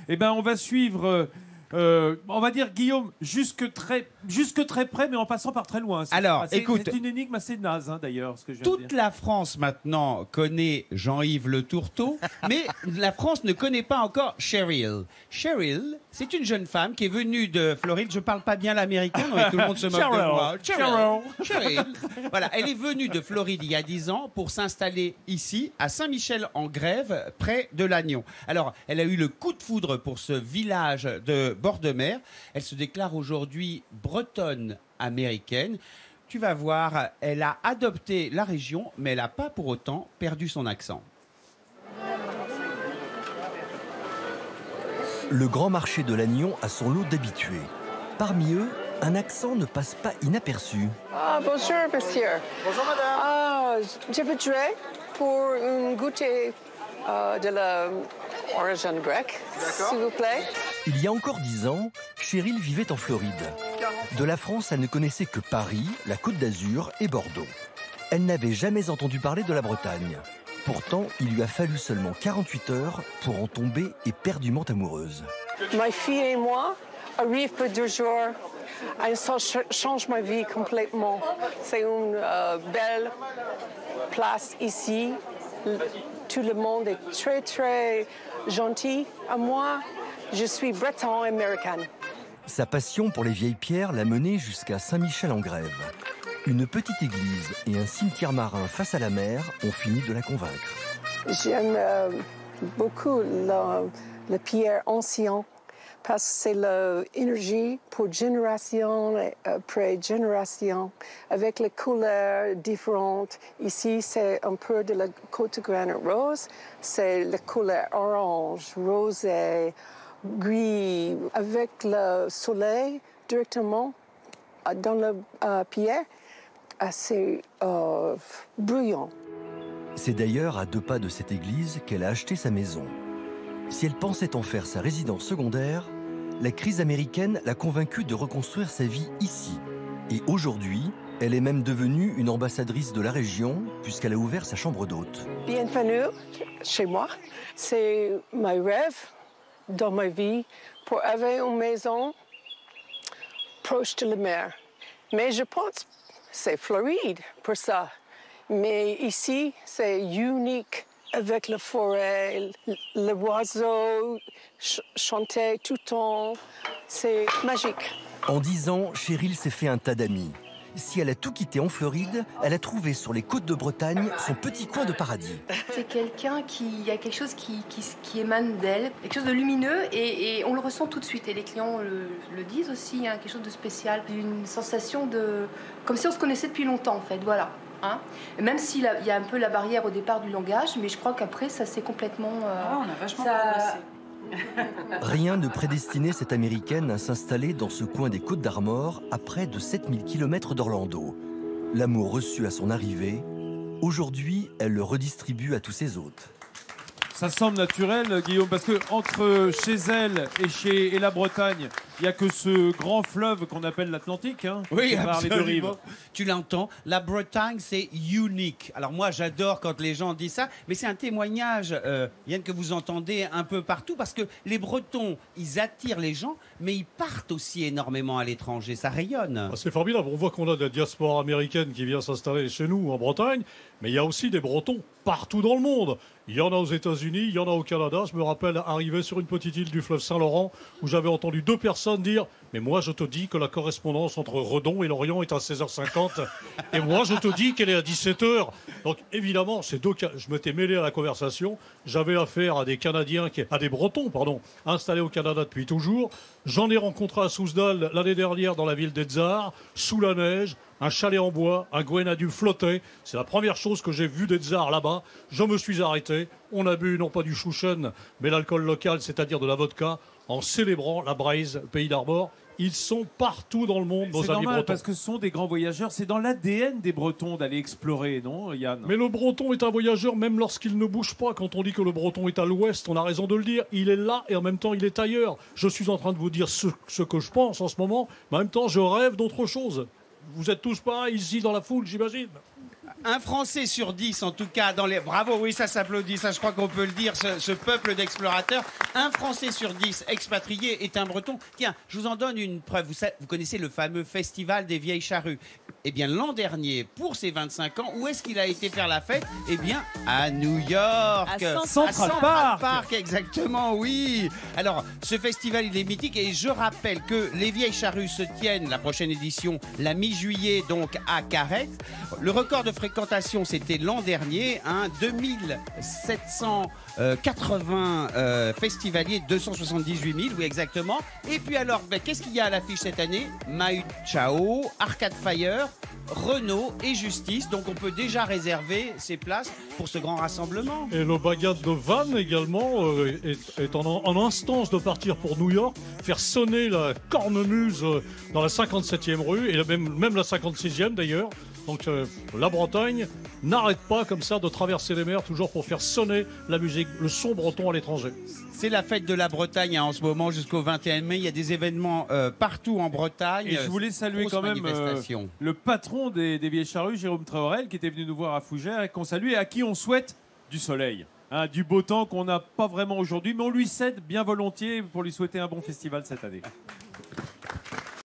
Eh ben, on va suivre, on va dire, Guillaume, jusque très près, mais en passant par très loin. Alors, écoute, c'est une énigme assez naze, hein, d'ailleurs, ce que je viens de toute dire. la France maintenant connaît Jean-Yves Le Tourteau, mais la France ne connaît pas encore Cheryl. Cheryl, c'est une jeune femme qui est venue de Floride. Je parle pas bien l'américain, mais tout le monde se moque de moi. Cheryl. Voilà, elle est venue de Floride il y a 10 ans pour s'installer ici, à Saint-Michel-en-Grève, près de Lannion. Alors, elle a eu le coup de foudre pour ce village de bord de mer. Elle se déclare aujourd'hui bretonne américaine. Tu vas voir, elle a adopté la région, mais elle n'a pas pour autant perdu son accent. Le grand marché de Lannion a son lot d'habitués. Parmi eux, un accent ne passe pas inaperçu. Ah, bonjour, monsieur. Bonjour, madame. Ah, je voudrais pour un goûter de l'origine grecque, s'il vous plaît. Il y a encore 10 ans, Cheryl vivait en Floride. De la France, elle ne connaissait que Paris, la Côte d'Azur et Bordeaux. Elle n'avait jamais entendu parler de la Bretagne. Pourtant, il lui a fallu seulement 48 heures pour en tomber éperdument amoureuse. Ma fille et moi arrivent pour 2 jours et ça change ma vie complètement. C'est une belle place ici. Tout le monde est très, très gentil. À moi, je suis breton-américaine. Sa passion pour les vieilles pierres l'a menée jusqu'à Saint-Michel-en-Grève. Une petite église et un cimetière marin face à la mer ont fini de la convaincre. J'aime beaucoup la pierre ancienne parce que c'est l'énergie pour génération après génération avec les couleurs différentes. Ici, c'est un peu de la côte granite rose. C'est la couleur orange, rosé, gris. Avec le soleil directement dans la pierre, c'est brillant. C'est d'ailleurs à 2 pas de cette église qu'elle a acheté sa maison. Si elle pensait en faire sa résidence secondaire, la crise américaine l'a convaincue de reconstruire sa vie ici. Et aujourd'hui, elle est même devenue une ambassadrice de la région puisqu'elle a ouvert sa chambre d'hôte. Bienvenue chez moi. C'est mon rêve dans ma vie pour avoir une maison proche de la mer. Mais je pense que c'est Floride pour ça. Mais ici, c'est unique avec la forêt, les oiseaux chanter tout le temps. C'est magique. En 10 ans, Cheryl s'est fait un tas d'amis. Si elle a tout quitté en Floride, elle a trouvé sur les côtes de Bretagne son petit coin de paradis. C'est quelqu'un il y a quelque chose qui émane d'elle, quelque chose de lumineux et on le ressent tout de suite. Et les clients le disent aussi, hein, quelque chose de spécial, une sensation de... comme si on se connaissait depuis longtemps en fait, voilà. Hein, même s'il y a un peu la barrière au départ du langage, mais je crois qu'après ça s'est complètement... on a vachement progressé. Rien ne prédestinait cette Américaine à s'installer dans ce coin des Côtes d'Armor à près de 7000 km d'Orlando. L'amour reçu à son arrivée, aujourd'hui, elle le redistribue à tous ses hôtes. Ça semble naturel, Guillaume, parce que entre chez elle et la Bretagne, il n'y a que ce grand fleuve qu'on appelle l'Atlantique. Hein, oui, par les 2 rives. Tu l'entends, la Bretagne, c'est unique. Alors moi, j'adore quand les gens disent ça, mais c'est un témoignage, Yann, que vous entendez un peu partout, parce que les Bretons, ils attirent les gens, mais ils partent aussi énormément à l'étranger. Ça rayonne. Ah, c'est formidable. On voit qu'on a de la diaspora américaine qui vient s'installer chez nous, en Bretagne, mais il y a aussi des Bretons partout dans le monde. Il y en a aux États-Unis, il y en a au Canada. Je me rappelle arriver sur une petite île du fleuve Saint-Laurent où j'avais entendu 2 personnes dire « Mais moi, je te dis que la correspondance entre Redon et Lorient est à 16h50 et moi, je te dis qu'elle est à 17h. » Donc, évidemment, je m'étais mêlé à la conversation. J'avais affaire à des Bretons, installés au Canada depuis toujours. J'en ai rencontré à Souzdal l'année dernière dans la ville d'Edzard, sous la neige. Un chalet en bois, un Gwenadu flottait. C'est la première chose que j'ai vue d'Edzard là-bas. Je me suis arrêté. On a bu non pas du chouchen, mais l'alcool local, c'est-à-dire de la vodka, en célébrant la Braise, pays d'Armor. Ils sont partout dans le monde, nos amis bretons. C'est normal, parce que ce sont des grands voyageurs. C'est dans l'ADN des Bretons d'aller explorer, non, Yann? Mais le Breton est un voyageur même lorsqu'il ne bouge pas. Quand on dit que le Breton est à l'ouest, on a raison de le dire. Il est là et en même temps, il est ailleurs. Je suis en train de vous dire ce que je pense en ce moment, mais en même temps, je rêve d'autre chose. Vous êtes tous pareils ici dans la foule, j'imagine. Un Français sur 10, en tout cas, dans les... Bravo, oui, ça s'applaudit, ça je crois qu'on peut le dire, ce peuple d'explorateurs. Un Français sur 10 expatrié est un Breton. Tiens, je vous en donne une preuve. Vous connaissez le fameux festival des Vieilles Charrues. Eh bien, l'an dernier, pour ses 25 ans, où est-ce qu'il a été faire la fête? Eh bien, à New York. À Central Park, exactement, oui. Alors, ce festival, il est mythique et je rappelle que les Vieilles Charrues se tiennent, la prochaine édition, la mi-juillet, donc à Carhaix. Le record de fréquentation, c'était l'an dernier, 2780 festivaliers, 278 000, oui, exactement. Et puis alors, qu'est-ce qu'il y a à l'affiche cette année? Mahu Chao, Arcade Fire, Renault et Justice. Donc on peut déjà réserver ses places pour ce grand rassemblement. Et le bagad de Vannes également est en instance de partir pour New York, faire sonner la cornemuse dans la 57e rue et même la 56e d'ailleurs. Donc la Bretagne n'arrête pas comme ça de traverser les mers toujours pour faire sonner la musique, le son breton à l'étranger. C'est la fête de la Bretagne en ce moment jusqu'au 21 mai. Il y a des événements partout en Bretagne. Et je voulais saluer quand même le patron des Vieilles Charrues, Jérôme Traorel, qui était venu nous voir à Fougères et qu'on salue et à qui on souhaite du soleil. Du beau temps qu'on n'a pas vraiment aujourd'hui, mais on lui cède bien volontiers pour lui souhaiter un bon festival cette année.